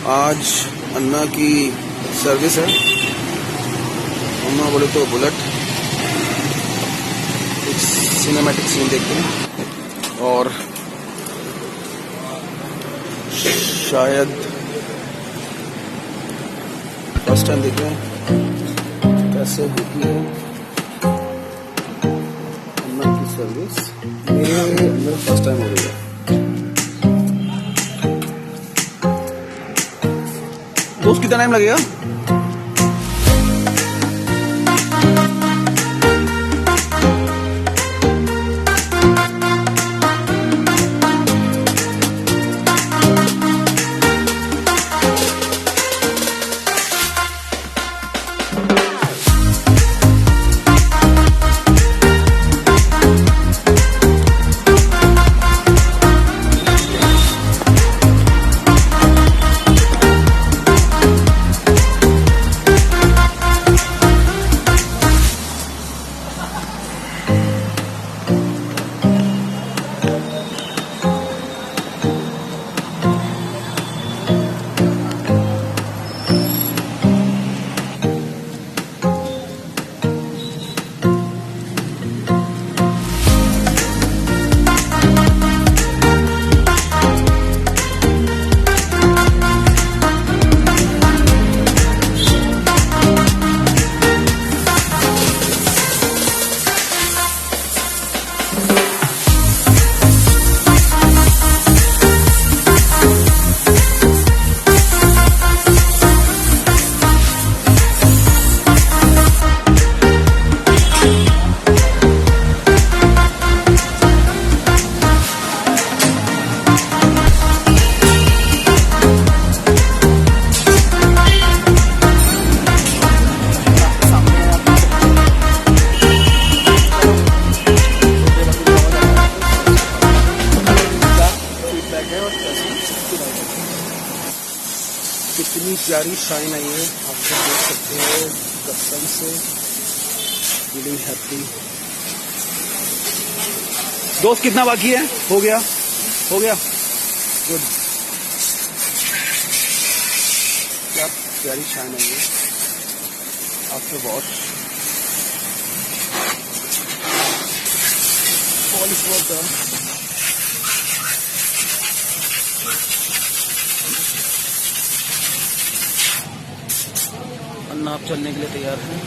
आज अन्ना की सर्विस है। अन्ना बोले तो बुलेट। एक सिनेमैटिक सीन देखते हैं और शायद फर्स्ट टाइम देख रहे हैं कैसे होती है अन्ना की सर्विस। मेरे फर्स्ट टाइम हो रही है। दोस्त कितना टाइम लगेगा? कितनी प्यारी शाइन आई है, आप सब देख सकते हो। कसम से फीलिंग हैप्पी। दोस्त कितना बाकी है? हो गया गुड। क्या प्यारी शाइन आई है after wash. Polish work done. अन्ना आप चलने के लिए तैयार हैं।